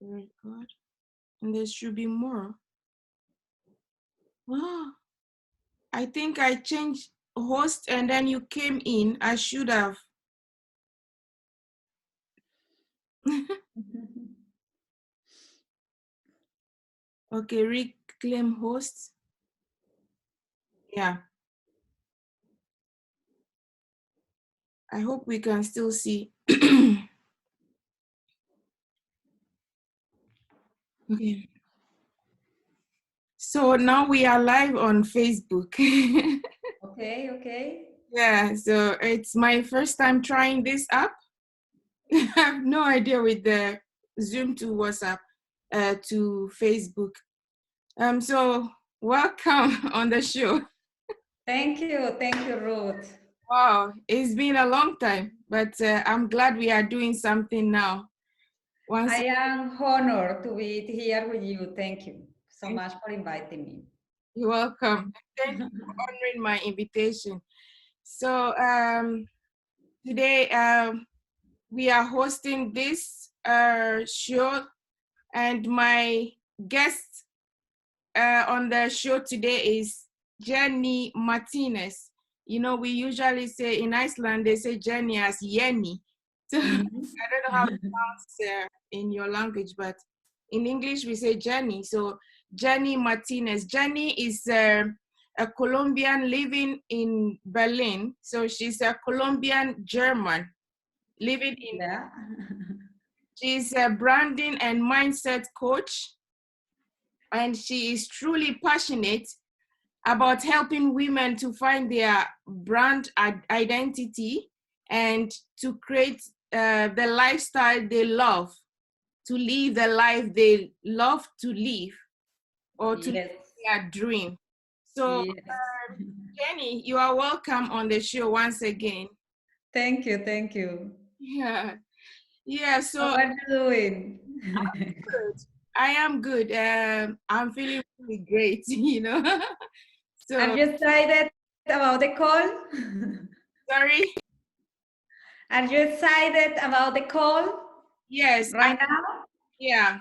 Very good. And there should be more. Oh, I think I changed host and then you came in. I should have. Okay, reclaim host. Yeah. I hope we can still see. Okay. So now we are live on Facebook. Okay, okay. Yeah, so it's my first time trying this app. I have no idea with the Zoom to WhatsApp to Facebook. So welcome on the show. Thank you, Ruth. Wow, it's been a long time, but I'm glad we are doing something now. Once I am honored to be here with you. Thank you so again, much for inviting me. you're welcome. Thank you for honoring my invitation. So today we are hosting this show, and my guest on the show today is Jenny Martinez. You know, we usually say in Iceland, they say Jenny as Yenny. So I don't know how it sounds in your language, but in English we say Jenny. So Jenny Martinez. Jenny is a Colombian living in Berlin. So she's a Colombian German living in. Yeah. She's a branding and mindset coach, and she is truly passionate about helping women to find their brand identity and to create the lifestyle they love, to live the life they love to live, or to live Yes. their dream. So, Yes. Jenny, you are welcome on the show once again. Thank you. Thank you. Yeah, yeah. How So are you doing? good. I am good. I'm feeling really great. Are So you excited about the call? sorry. Are you excited about the call Yes, right now? yeah,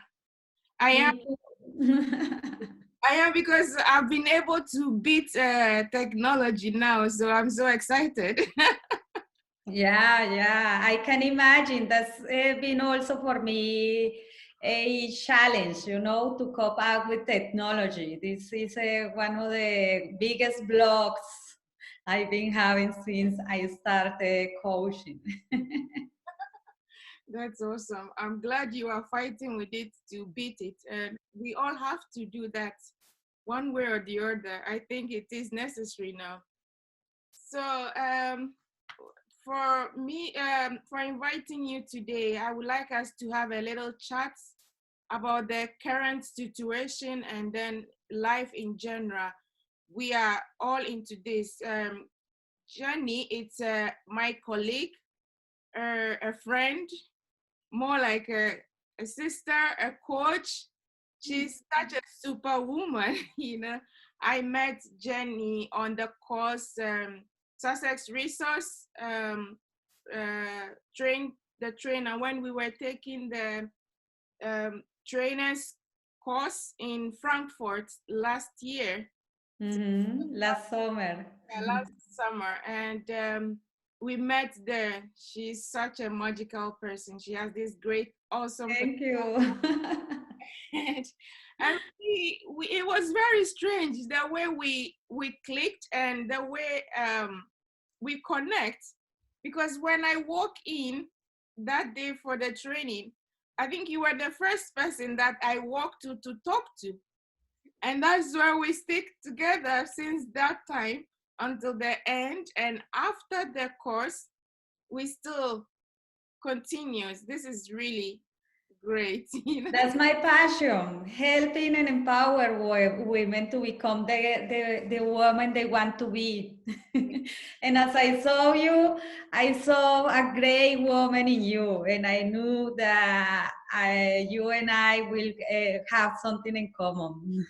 I am. Me too. I am, because I've been able to beat technology now, so I'm so excited. Yeah, yeah, I can imagine. That's been also for me a challenge, to cope up with technology. This is one of the biggest blocks I've been having since I started coaching. That's awesome. I'm glad you are fighting with it to beat it. And we all have to do that one way or the other. I think it is necessary now. So, for me, for inviting you today, I would like us to have a little chat about the current situation and then life in general. We are all into this. Jenny, it's my colleague, a friend, more like a sister, a coach. She's such a superwoman. I met Jenny on the course Sussex Resource train the trainer when we were taking the trainers course in Frankfurt last year. Last summer. Last summer, and we met there. She's such a magical person. She has this great, awesome, Thank you. and it was very strange the way we clicked and the way we connect. Because when I walk in that day for the training, I think you were the first person that I walked to talk to. And that's where we stick together since that time until the end. And after the course, we still continues. This is really great. That's my passion, helping and empower women to become the woman they want to be. And as I saw you, I saw a great woman in you, and I knew that you and I will have something in common.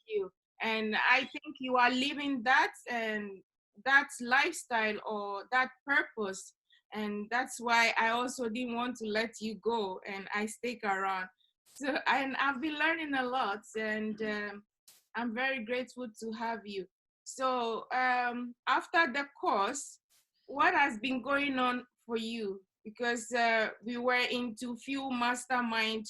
You. And I think you are living that and that lifestyle or that purpose. And that's why I also didn't want to let you go and I stick around. So, and I've been learning a lot, and I'm very grateful to have you. So, after the course, what has been going on for you? Because we were into few mastermind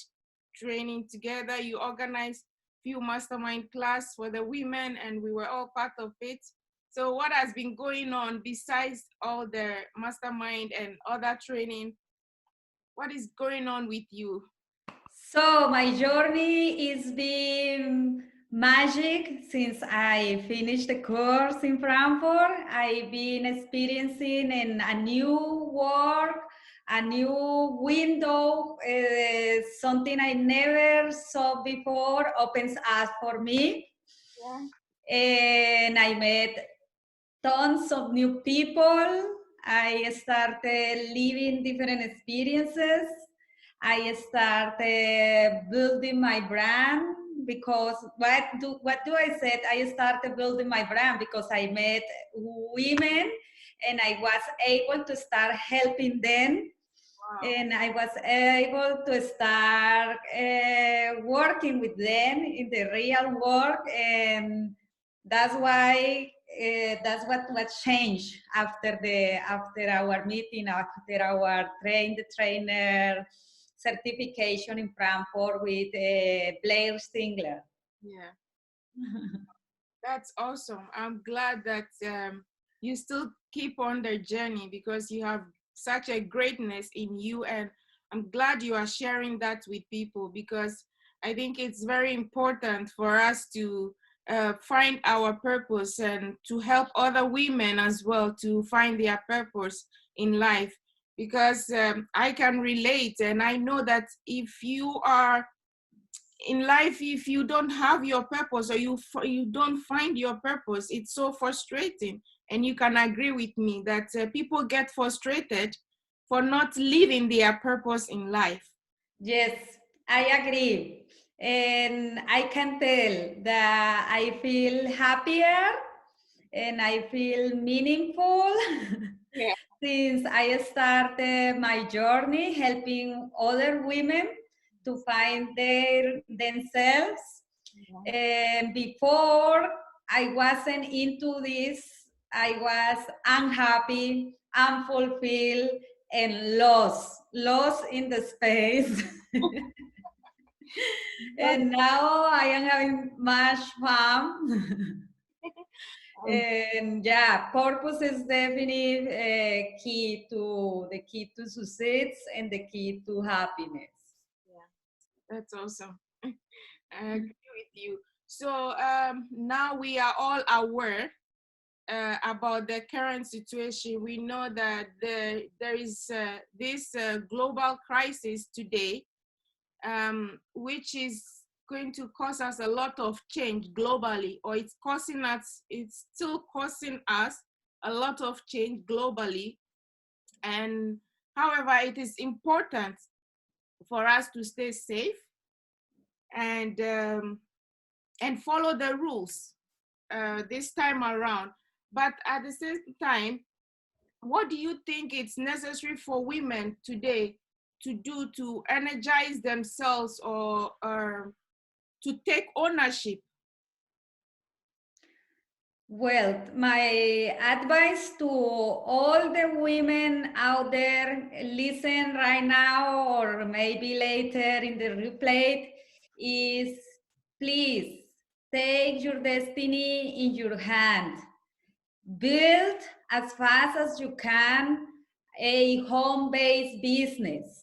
training together. You organized few mastermind class for the women, and we were all part of it. So, what has been going on besides all the mastermind and other training? What is going on with you? So my journey is been magic since I finished the course in Frankfurt. I've been experiencing in a new work, a new window, something I never saw before opens up for me. Yeah. And I met tons of new people. I started living different experiences. I started building my brand because what do I said? I started building my brand because I met women and I was able to start helping them, Wow. and I was able to start working with them in the real work, and that's why that's what changed after our meeting, after our trainer certification in Frankfurt with Blair Stingler. Yeah. That's awesome. I'm glad that you still keep on the journey because you have such a greatness in you. And I'm glad you are sharing that with people because I think it's very important for us to find our purpose and to help other women as well to find their purpose in life. Because I can relate, and I know that if you are in life, if you don't have your purpose or you don't find your purpose, it's so frustrating. And you can agree with me that people get frustrated for not living their purpose in life. Yes, I agree. And I can tell that I feel happier and I feel meaningful Yeah. since I started my journey helping other women to find themselves. And before I wasn't into this, I was unhappy, unfulfilled, and lost in the space. That's, And now I am having much fun. um, And yeah, purpose is definitely the key to success and the key to happiness. yeah, that's awesome. I agree with you. So now we are all aware about the current situation. We know that there is this global crisis today, which is going to cause us a lot of change globally, or it's still causing us a lot of change globally. And however, it is important for us to stay safe and follow the rules this time around. But at the same time, what do you think it's necessary for women today to do to energize themselves or to take ownership? Well, my advice to all the women out there listen right now or maybe later in the replay is please take your destiny in your hand. Build as fast as you can a home-based business.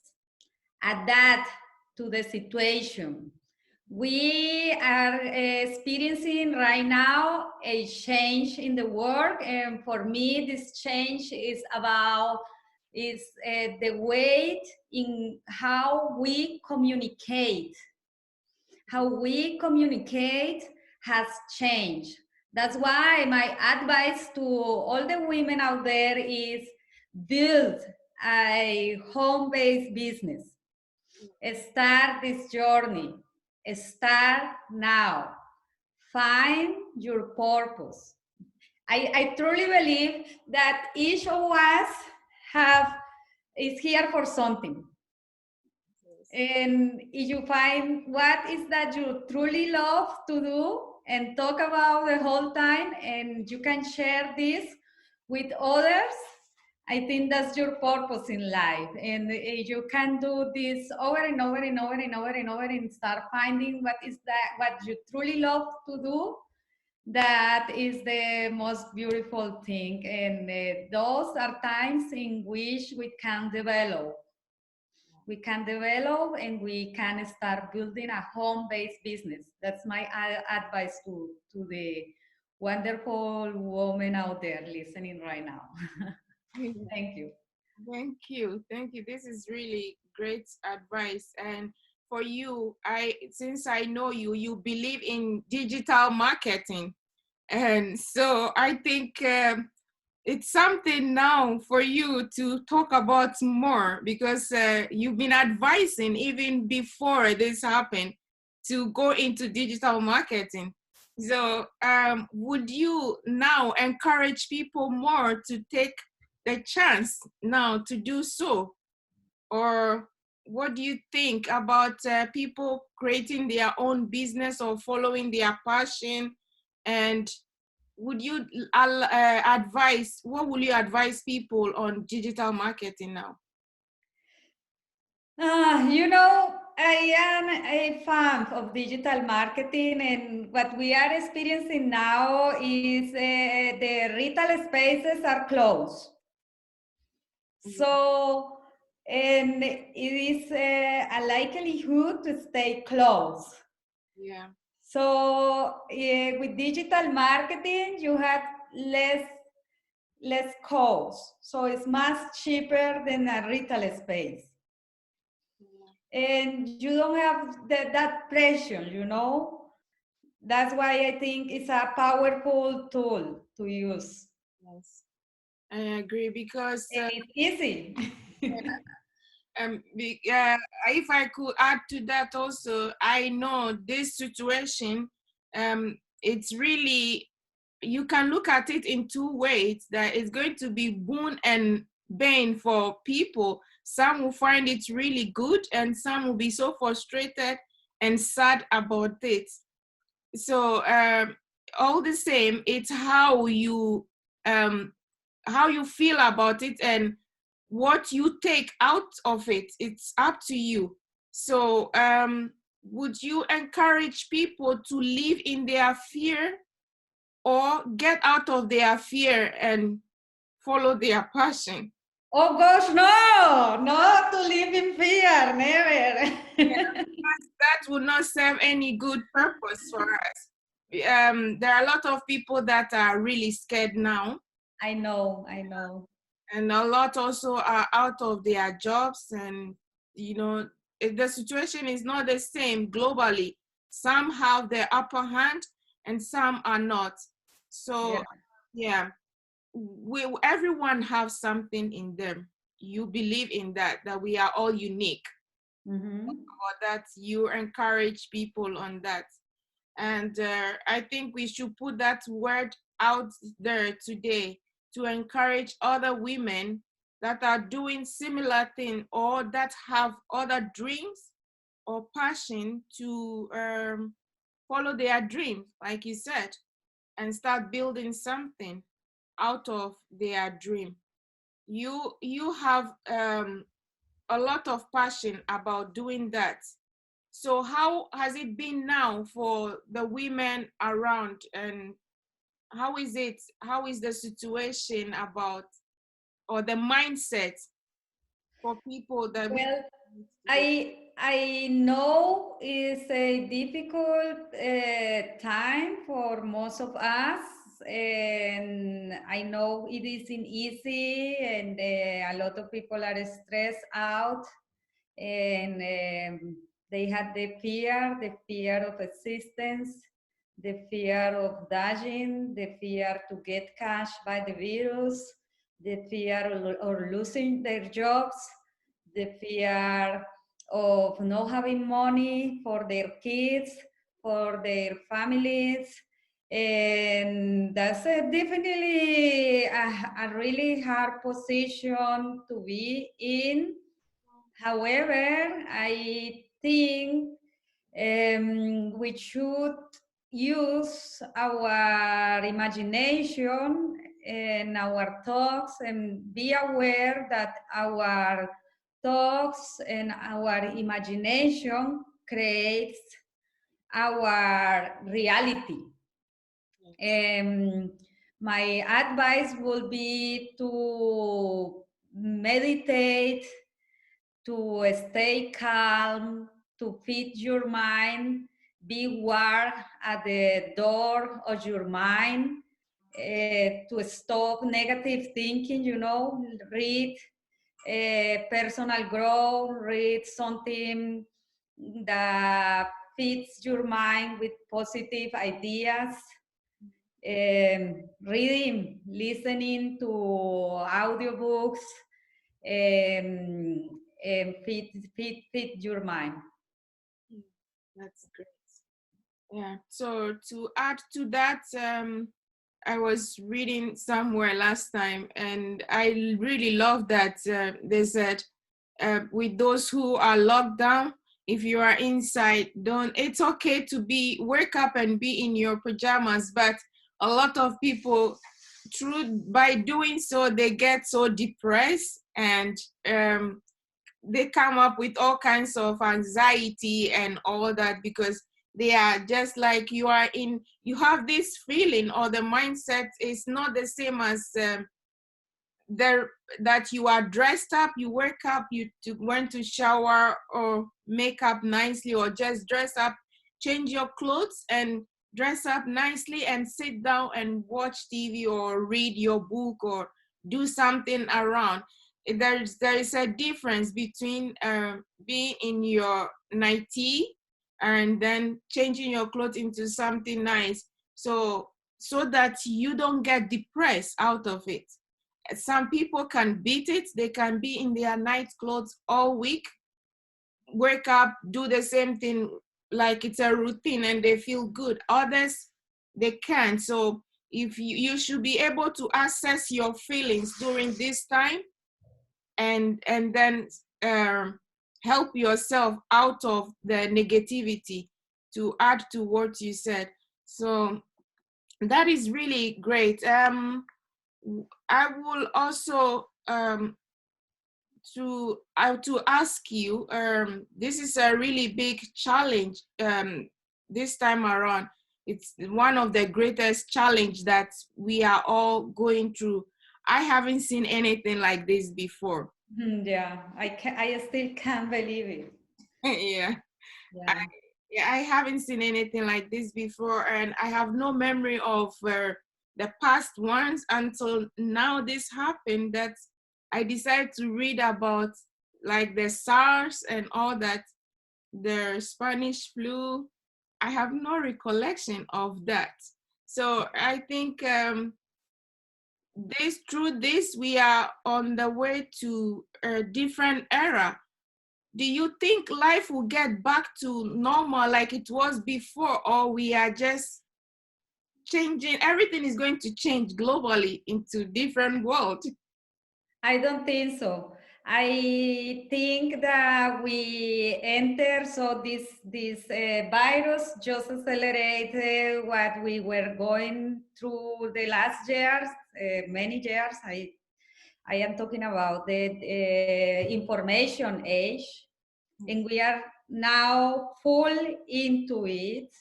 Adapt to the situation. We are experiencing right now a change in the world, and for me, this change is about the way in how we communicate. How we communicate has changed. That's why my advice to all the women out there is build a home-based business. Start this journey. Start now. Find your purpose. I truly believe that each of us have is here for something. And if you find what is that you truly love to do and talk about the whole time, and you can share this with others, I think that's your purpose in life. And you can do this over and over and over and over and over and start finding what is that, what you truly love to do. That is the most beautiful thing. And those are times in which we can develop. We can develop and we can start building a home-based business. That's my advice to the wonderful woman out there listening right now. Thank you. Thank you. Thank you. This is really great advice. And for you, since I know you, you believe in digital marketing. And so I think it's something now for you to talk about more, because you've been advising even before this happened to go into digital marketing. So would you now encourage people more to take the chance now to do so? Or what do you think about people creating their own business or following their passion? And would you advise, what will you advise people on digital marketing now? I am a fan of digital marketing, and what we are experiencing now is the retail spaces are closed. So, and it is a likelihood to stay closed. Yeah. So, with digital marketing, you have less cost. So it's much cheaper than a retail space. And you don't have that pressure. That's why I think it's a powerful tool to use. Yes, I agree, because And it's easy. if I could add to that also, I know this situation, it's really, you can look at it in two ways, that it's going to be boon and bane for people. Some will find it really good, and some will be so frustrated and sad about it. So all the same, it's how you feel about it and what you take out of it. It's up to you. So would you encourage people to live in their fear, or get out of their fear and follow their passion? Oh gosh, no, not to live in fear, never. That would not serve any good purpose for us. There are a lot of people that are really scared now, I know. and a lot also are out of their jobs. And the situation is not the same globally. Some have the upper hand and some are not. So yeah, everyone have something in them. You believe in that we are all unique. Mm-hmm. Or that you encourage people on that. And I think we should put that word out there today to encourage other women that are doing similar thing, or that have other dreams or passion to follow their dreams, like you said, and start building something out of their dream. You have a lot of passion about doing that. So how has it been now for the women around, and how is it? How is the situation about, or the mindset for people that we? Well, I know it's a difficult time for most of us, and I know it isn't easy, and a lot of people are stressed out, and they had the fear of existence, the fear of dying, the fear to get cash by the virus, the fear of losing their jobs, the fear of not having money for their kids, for their families. And that's definitely a really hard position to be in, However, I think we should use our imagination and our thoughts and be aware that our thoughts and our imagination creates our reality. Um, my advice would be to meditate, to stay calm, to feed your mind, be aware at the door of your mind, to stop negative thinking, read personal growth, read something that feeds your mind with positive ideas. Reading, listening to audiobooks, feed your mind. That's great. Yeah. So to add to that, I was reading somewhere last time, and I really love that they said, with those who are locked down, if you are inside, don't. It's okay to wake up and be in your pajamas, but a lot of people, by doing so, they get so depressed, and they come up with all kinds of anxiety and all that, because they are just like, you have this feeling, or the mindset is not the same as that you are dressed up, you wake up, went to shower or make up nicely, or just dress up, change your clothes and dress up nicely and sit down and watch TV or read your book or do something around. There is a difference between being in your nightie and then changing your clothes into something nice, so that you don't get depressed out of it. Some people can beat it. They can be in their night clothes all week, wake up, do the same thing like it's a routine, and they feel good. Others, they can't. So if you should be able to assess your feelings during this time, and then help yourself out of the negativity, to add to what you said. So that is really great. I will also to ask you, this is a really big challenge this time around. It's one of the greatest challenge that we are all going through. I haven't seen anything like this before. Yeah, I still can't believe it. Yeah. I, Yeah. yeah, I haven't seen anything like this before, and I have no memory of the past ones until now. This happened, that I decided to read about, like, the SARS and all that, the Spanish flu. I have no recollection of that. So I think through this, we are on the way to a different era. Do you think life will get back to normal like it was before, or we are just changing? Everything is going to change globally into different world. I don't think so. I think that we enter, so this virus just accelerated what we were going through the last years, many years. I am talking about the information age, and we are now full into it,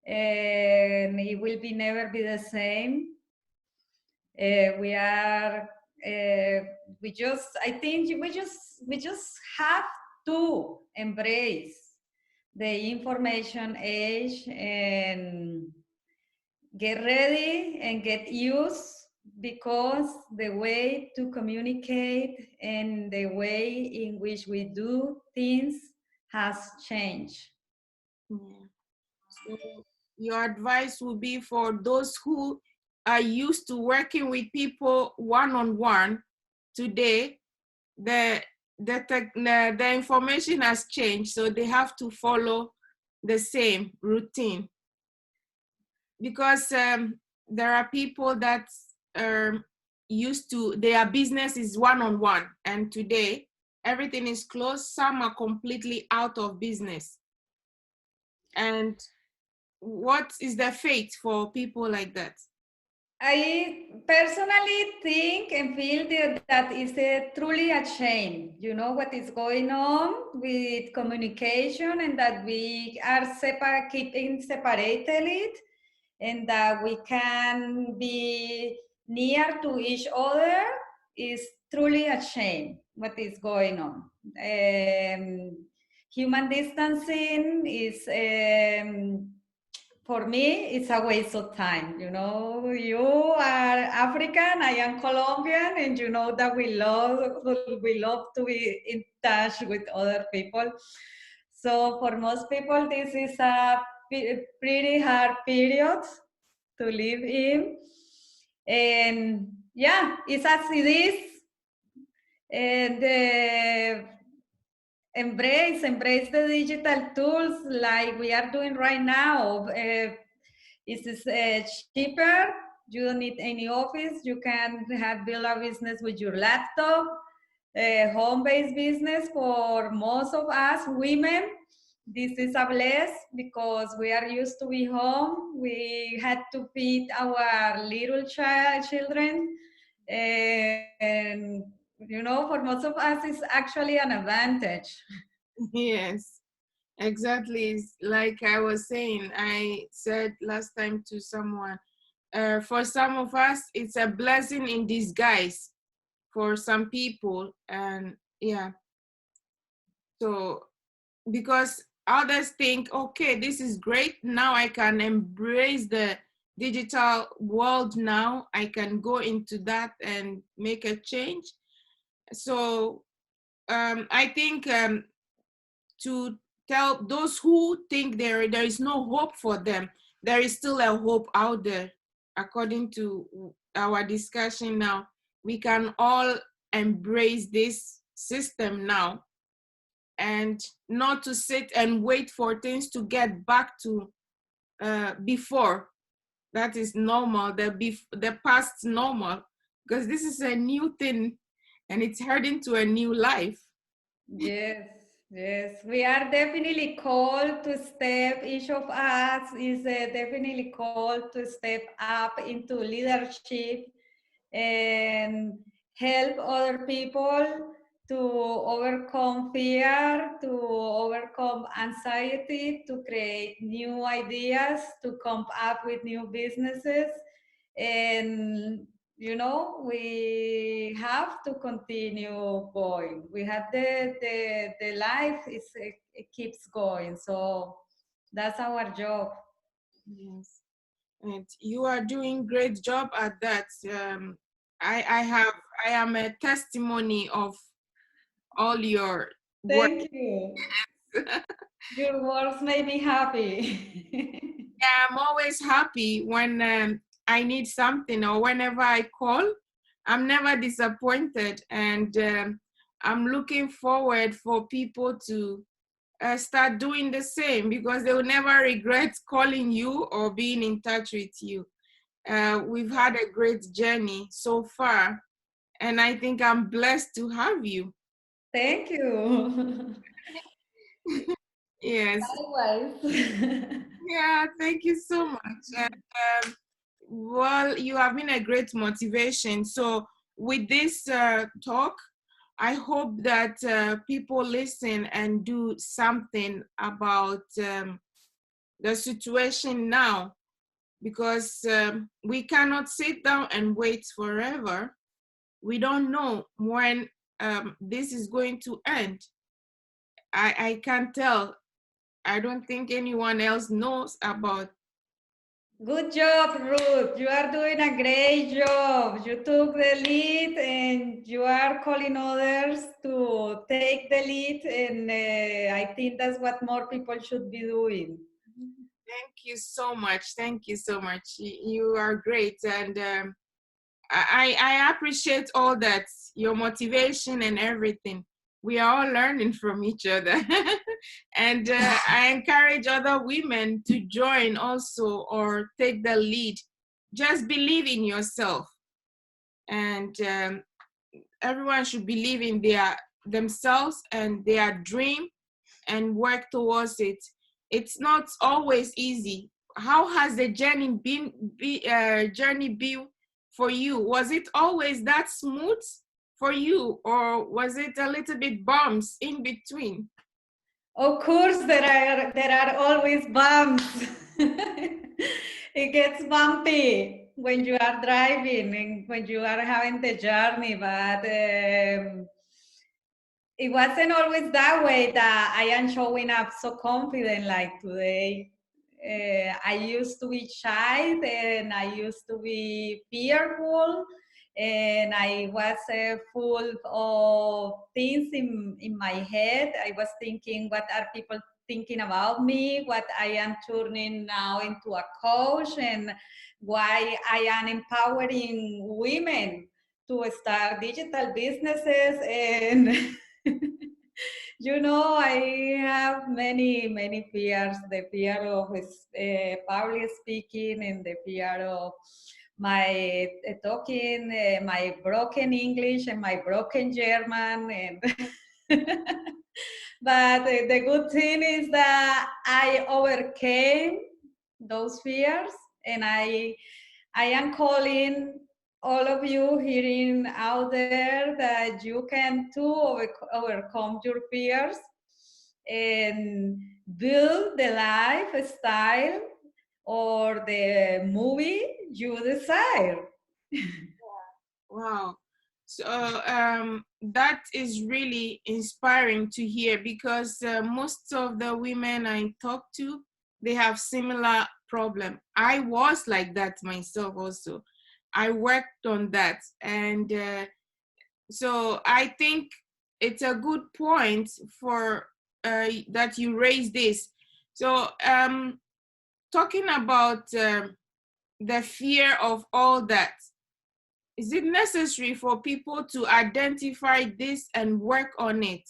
and it will be never be the same. We are we just I think we just have to embrace the information age and get ready and get used, because the way to communicate and the way in which we do things has changed. Yeah. So your advice would be for those who are used to working with people one-on-one today, the information has changed, so they have to follow the same routine, because there are people that are used to, their business is one-on-one, and today everything is closed. Some are completely out of business. And what is the fate for people like that? I personally think and feel that is truly a shame. You know what is going on with communication, and that we are keeping separated, and that we can be near to each other is truly a shame what is going on. Human distancing is for me, it's a waste of time. You know, you are African, I am Colombian, and you know that we love to be in touch with other people. So for most people, this is a pretty hard period to live in. And yeah, it's as it is. And embrace the digital tools like we are doing right now. It's cheaper. You don't need any office. You can build a business with your laptop. Home-based business for most of us women. This is a bless because we are used to be home. We had to feed our little children, and you know, for most of us, it's actually an advantage. Yes, exactly. It's like I was saying, I said last time to someone, for some of us, it's a blessing in disguise for some people. And yeah, so because others think, okay, this is great. Now I can embrace the digital world. Now I can go into that and make a change. So I think to tell those who think there is no hope for them, there is still a hope out there. According to our discussion now, we can all embrace this system now, and not to sit and wait for things to get back to before. That is normal, the past normal, because this is a new thing and it's heading to a new life. Yes, yes, we are definitely called to step, each of us is definitely called to step up into leadership and help other people to overcome fear, to overcome anxiety, to create new ideas, to come up with new businesses. And you know, we have to continue going. We have the life is it keeps going. So that's our job. Yes, and you are doing great job at that. I have, I am a testimony of all your work. Thank you. Your words made me happy. Yeah, I'm always happy when I need something, or whenever I call, I'm never disappointed. And I'm looking forward for people to start doing the same, because they will never regret calling you or being in touch with you. We've had a great journey so far, and I think I'm blessed to have you. Thank you. Yes. Likewise. Yeah, thank you so much. Um, well, you have been a great motivation. So with this talk, I hope that people listen and do something about the situation now, because we cannot sit down and wait forever. We don't know when this is going to end. I can't tell. I don't think anyone else knows about. Good job, Ruth. You are doing a great job. You took the lead and you are calling others to take the lead. And I think that's what more people should be doing. Thank you so much. Thank you so much. You are great. And I appreciate all that, your motivation and everything. We are all learning from each other. And I encourage other women to join also, or take the lead. Just believe in yourself. And everyone should believe in themselves and their dream and work towards it. It's not always easy. How has the journey been for you? Was it always that smooth for you, or was it a little bit bumps in between? Of course, there are always bumps. It gets bumpy when you are driving and when you are having the journey, but it wasn't always that way that I am showing up so confident like today. I used to be shy and I used to be fearful and I was full of things in my head. I was thinking, what are people thinking about me? What I am turning now into a coach and why I am empowering women to start digital businesses and I have many fears. The fear of public speaking and the fear of my talking, my broken English and my broken German. And but the good thing is that I overcame those fears, and I am calling all of you hearing out there that you can too overcome your fears and build the lifestyle or the movie you desire. Wow. So that is really inspiring to hear, because most of the women I talk to, they have similar problem. I was like that myself also. I worked on that, and so I think it's a good point for that you raise this. So talking about the fear of all that, is it necessary for people to identify this and work on it?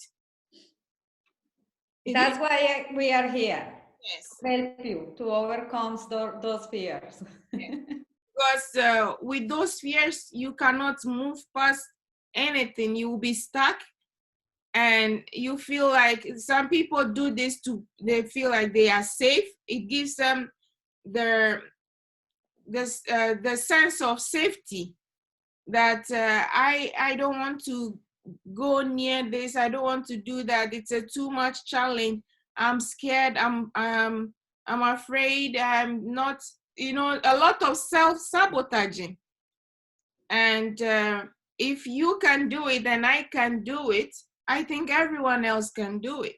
That's why we are here. Yes. To help you to overcome those fears. Yes. Because with those fears, you cannot move past anything. You will be stuck, and you feel like some people do this they feel like they are safe. It gives them the sense of safety, that I don't want to go near this. I don't want to do that. It's a too much challenge. I'm scared. I'm afraid. I'm not. A lot of self-sabotaging. And if you can do it and I can do it, I think everyone else can do it,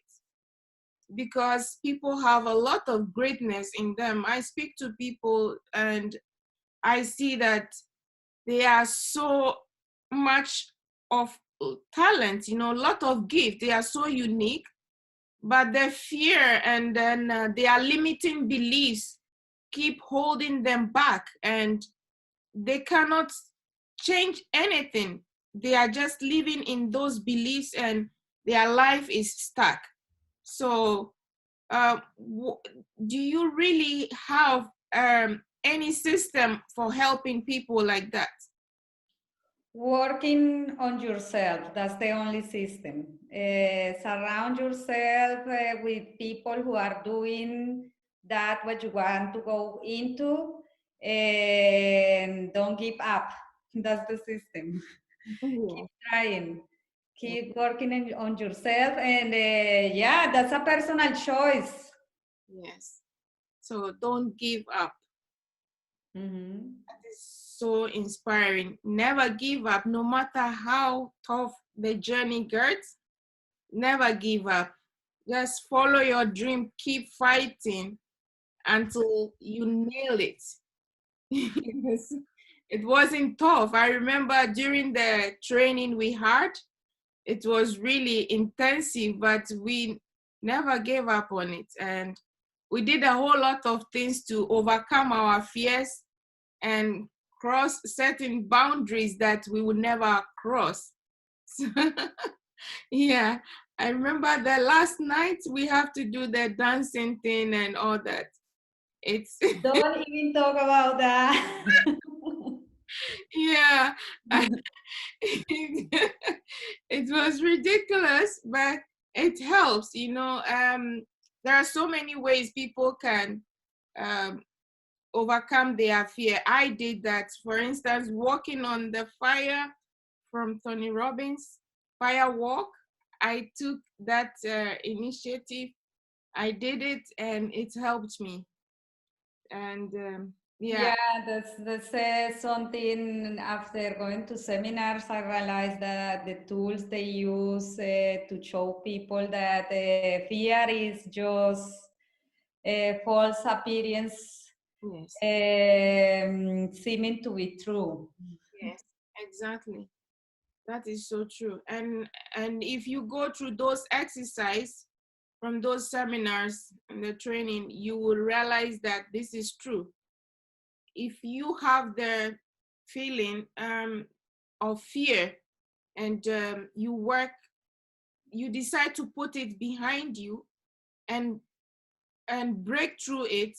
because people have a lot of greatness in them. I speak to people and I see that they are so much of talent, a lot of gift. They are so unique, but their fear and then their limiting beliefs keep holding them back, and they cannot change anything. They are just living in those beliefs and their life is stuck. So do you really have any system for helping people like that? Working on yourself, that's the only system. Surround yourself with people who are doing that what you want to go into, and don't give up. That's the system. Keep trying, keep working on yourself, and yeah, that's a personal choice. Yes. So don't give up. That is so inspiring. Never give up, no matter how tough the journey gets. Never give up. Just follow your dream, keep fighting until you nail it. It wasn't tough. I remember during the training we had, it was really intensive, but we never gave up on it. And we did a whole lot of things to overcome our fears and cross certain boundaries that we would never cross. Yeah, I remember the last night we have to do the dancing thing and all that. It's Don't even talk about that. Yeah. It was ridiculous, but it helps, you know. There are so many ways people can um, overcome their fear. I did that. For instance, walking on the fire from Tony Robbins, fire walk. I took that initiative. I did it, and it helped me. And yeah, Yeah, that's something after going to seminars, I realized that the tools they use to show people that fear is just false appearance yes, seeming to be true. yes, exactly. That is so true. And if you go through those exercise from those seminars and the training, you will realize that this is true. If you have the feeling of fear and you decide to put it behind you and break through it,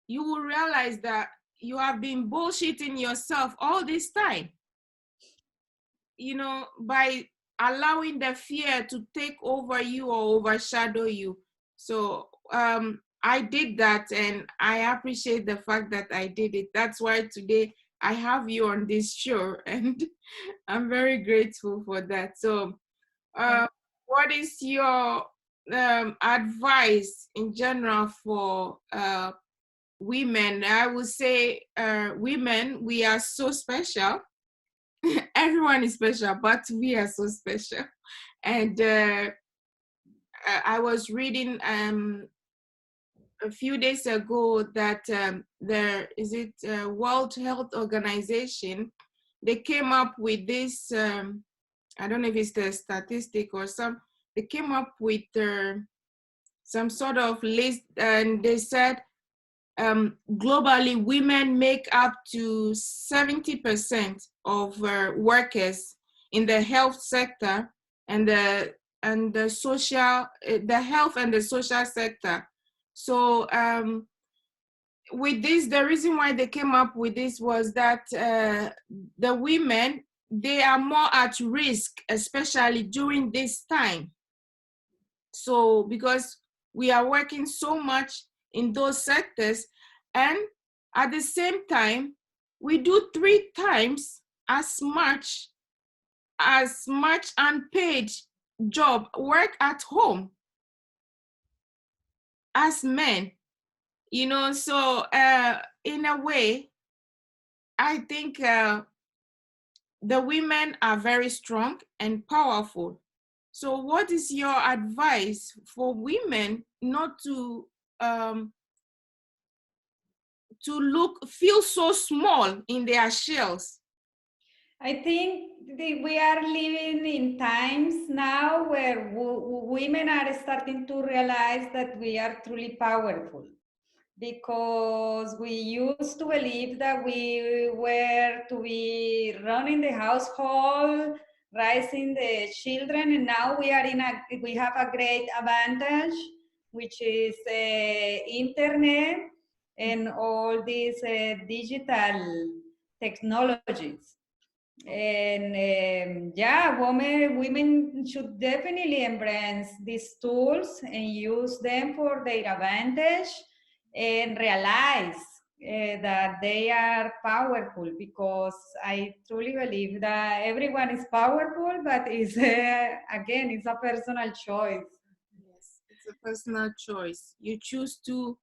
you will realize that you have been bullshitting yourself all this time, you know, by allowing the fear to take over you or overshadow you. So I did that, and I appreciate the fact that I did it. That's why today I have you on this show, and I'm very grateful for that. So Thank what is your advice in general for women? I would say women, we are so special. Everyone is special, but we are so special. And I was reading a few days ago that there is it World Health Organization. They came up with this. I don't know if it's the statistic or some. They came up with some sort of list, and they said globally, women make up to 70% of workers in the health sector and the social, the health and the social sector. So with this, the reason why they came up with this was that the women, they are more at risk, especially during this time. So because we are working so much in those sectors, and at the same time, we do 3 times as much unpaid job work at home as men, you know. So in a way, I think the women are very strong and powerful. So what is your advice for women not to feel so small in their shells? I think we are living in times now where women are starting to realize that we are truly powerful, because we used to believe that we were to be running the household, raising the children, and now we have a great advantage, which is internet and all these digital technologies. And yeah, women should definitely embrace these tools and use them for their advantage, and realize that they are powerful, because I truly believe that everyone is powerful, but it's again, it's a personal choice. Yes, it's a personal choice. You choose to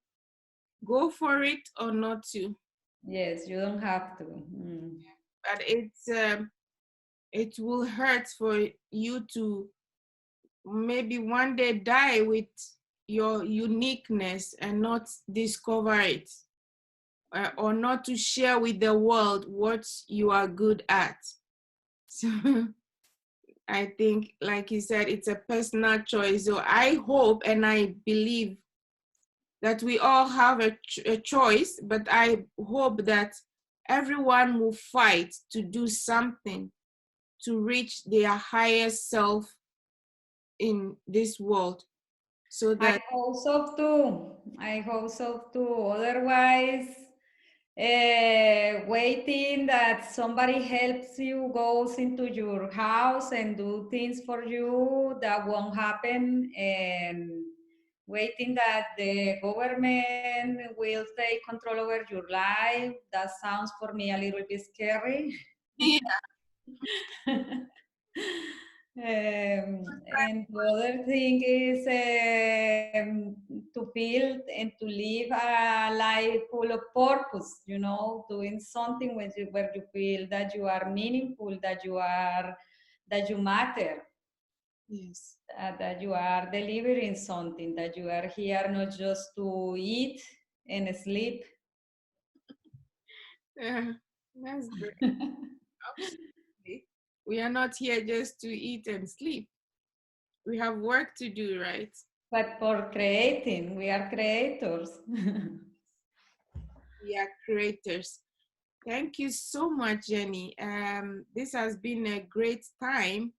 go for it or not to. Yes, you don't have to. Mm. But it will hurt for you to maybe one day die with your uniqueness and not discover it, or not to share with the world what you are good at. So I think, like you said, it's a personal choice. So I hope and I believe that we all have a choice, but I hope that everyone will fight to do something to reach their highest self in this world. So I that hope so too. I hope so too. Otherwise, Waiting that somebody helps you, goes into your house and do things for you that won't happen, and waiting that the government will take control over your life. That sounds for me a little bit scary. Yeah. And the other thing is to build and to live a life full of purpose, you know, doing something where you feel that you are meaningful, that you matter, Yes. that you are delivering something, that you are here not just to eat and sleep. Yeah, that's great. Absolutely. We are not here just to eat and sleep. We have work to do, right? But for creating, we are creators. We are creators. Thank you so much, Jenny. This has been a great time,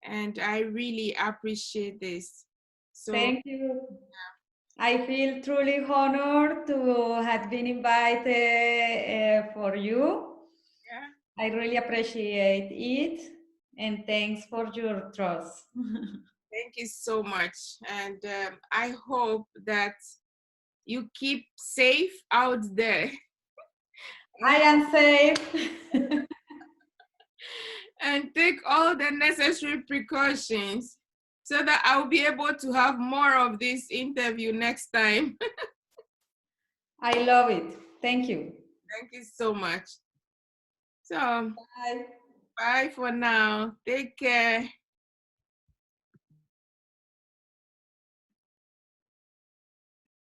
and I really appreciate this. So, Thank you. I feel truly honored to have been invited for you. yeah, I really appreciate it, and thanks for your trust. thank you so much. And I hope that you keep safe out there. I am safe. And take all the necessary precautions so that I'll be able to have more of this interview next time. I love it. Thank you. Thank you so much. So, Bye. bye for now. Take care.